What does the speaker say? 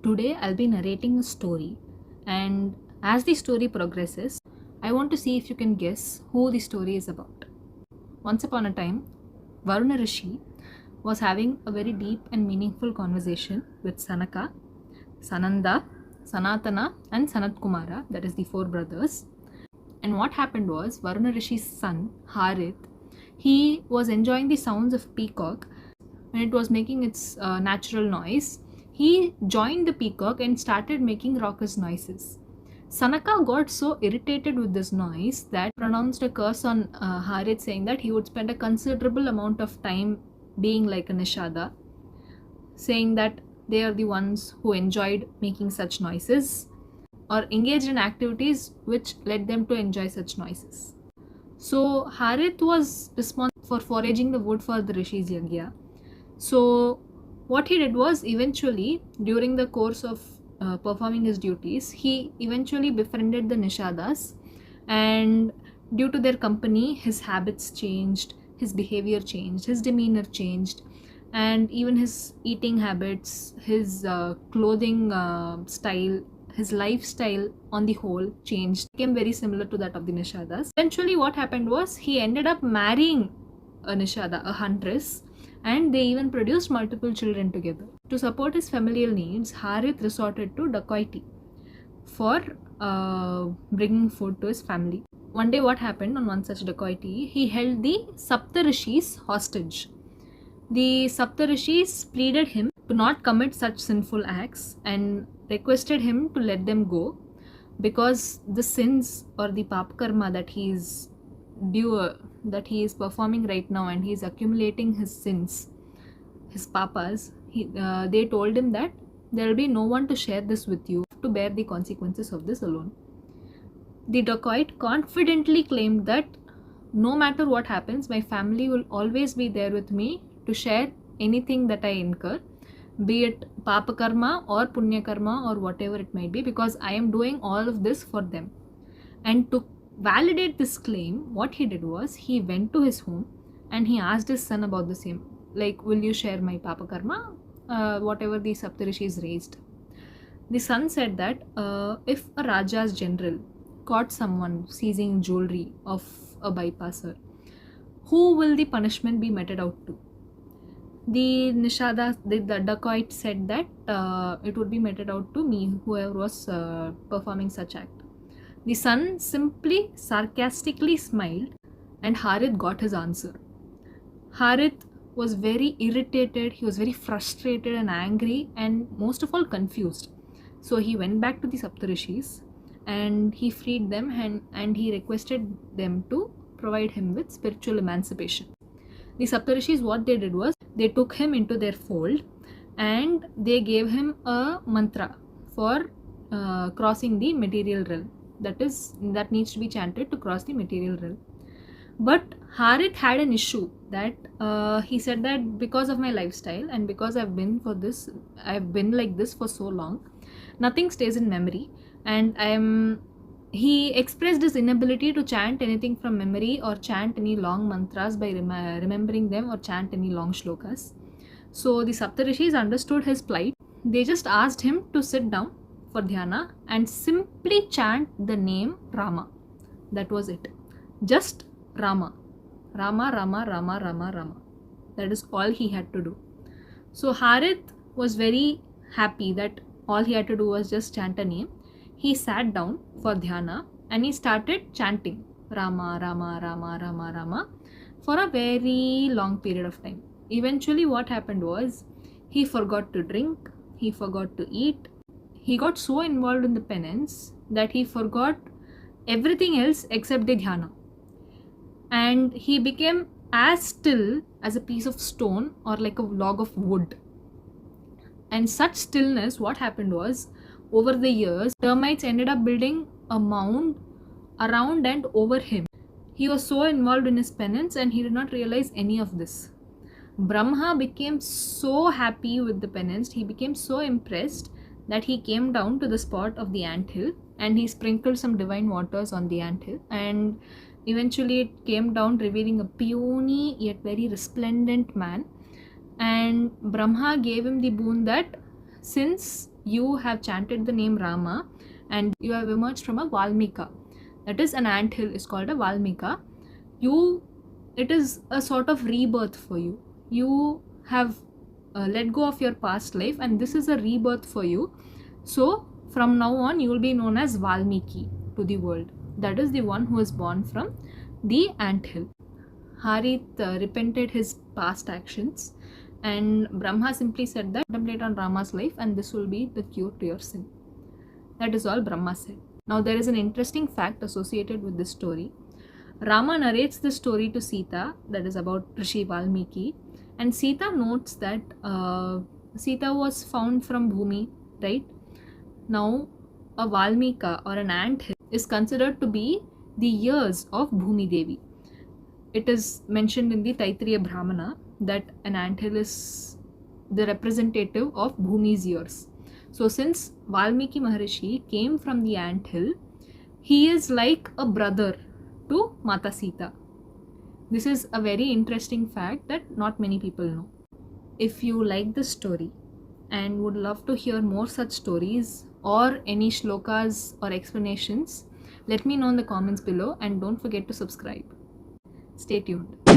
Today I'll be narrating a story, and as the story progresses, I want to see if you can guess who the story is about. Once upon a time, Varuna Rishi was having a very deep and meaningful conversation with Sanaka, Sananda, Sanatana, and Sanat Kumara, that is the four brothers. And what happened was, Varuna Rishi's son, Harith, he was enjoying the sounds of peacock when it was making its natural noise. He joined the peacock and started making raucous noises. Sanaka got so irritated with this noise that pronounced a curse on Harith, saying that he would spend a considerable amount of time being like a Nishada, saying that they are the ones who enjoyed making such noises or engaged in activities which led them to enjoy such noises. So Harith was responsible for foraging the wood for the Rishi's Yagya. So what he did was, eventually during the course of performing his duties, he eventually befriended the Nishadas, and due to their company his habits changed, his behavior changed, his demeanor changed, and even his eating habits, his clothing style, his lifestyle on the whole changed, became very similar to that of the Nishadas. Eventually what happened was, he ended up marrying a Nishada, a huntress, and they even produced multiple children together. To support his familial needs, Harith resorted to dacoity for bringing food to his family. One day what happened on one such dacoity, he held the Saptarishis hostage. The Saptarishis pleaded him to not commit such sinful acts and requested him to let them go, because the sins or the papakarma that he is performing right now, and he is accumulating his sins, his papas, they told him that there will be no one to share this with you, to bear the consequences of this alone. The dacoit confidently claimed that no matter what happens, my family will always be there with me to share anything that I incur, be it papakarma or punyakarma or whatever it might be, because I am doing all of this for them. And to validate this claim, what he did was, he went to his home and he asked his son about the same, like, will you share my papakarma, whatever the Saptarishis raised. The son said that if a Raja's general caught someone seizing jewelry of a bypasser, who will the punishment be meted out to? The Nishada, the dacoit, said that it would be meted out to me, whoever was performing such act. The son simply sarcastically smiled, and Harith got his answer. Harith was very irritated, he was very frustrated and angry, and most of all confused. So he went back to the Saptarishis and he freed them, and he requested them to provide him with spiritual emancipation. The Saptarishis, what they did was, they took him into their fold and they gave him a mantra for crossing the material realm, that needs to be chanted to cross the material realm. But Harith had an issue, that he said that because of my lifestyle and because I've been like this for so long, nothing stays in memory, and he expressed his inability to chant anything from memory or chant any long mantras by remembering them, or chant any long shlokas. So the Saptarishis understood his plight. They just asked him to sit down for dhyana and simply chant the name Rama. That was it. Just Rama. Rama, Rama, Rama, Rama, Rama. That is all he had to do. So Harith was very happy that all he had to do was just chant a name. He sat down for dhyana and he started chanting Rama, Rama, Rama, Rama, Rama for a very long period of time. Eventually what happened was, he forgot to drink, he forgot to eat. He got so involved in the penance that he forgot everything else except the dhyana. And he became as still as a piece of stone or like a log of wood. And such stillness, what happened was, over the years, termites ended up building a mound around and over him. He was so involved in his penance and he did not realize any of this. Brahma became so happy with the penance, he became so impressed that he came down to the spot of the anthill and he sprinkled some divine waters on the anthill, and eventually it came down, revealing a puny yet very resplendent man. And Brahma gave him the boon that since you have chanted the name Rama and you have emerged from a Valmika. That is, an ant hill is called a Valmika. It is a sort of rebirth for you. You have let go of your past life, and this is a rebirth for you. So from now on, you will be known as Valmiki to the world. That is the one who is born from the ant hill. Harith repented his past actions, and Brahma simply said that contemplate on Rama's life and this will be the cure to your sin. That is all Brahma said. Now there is an interesting fact associated with this story. Rama narrates the story to Sita, that is about Rishi Valmiki, and Sita notes that Sita was found from Bhumi, right? Now a Valmika or an ant hill is considered to be the years of Bhumi Devi. It is mentioned in the Taittiriya Brahmana that an anthill is the representative of Bhumi's years. So since Valmiki Maharishi came from the anthill, he is like a brother to Mata Sita. This is a very interesting fact that not many people know. If you like this story and would love to hear more such stories or any shlokas or explanations, let me know in the comments below and don't forget to subscribe. Stay tuned.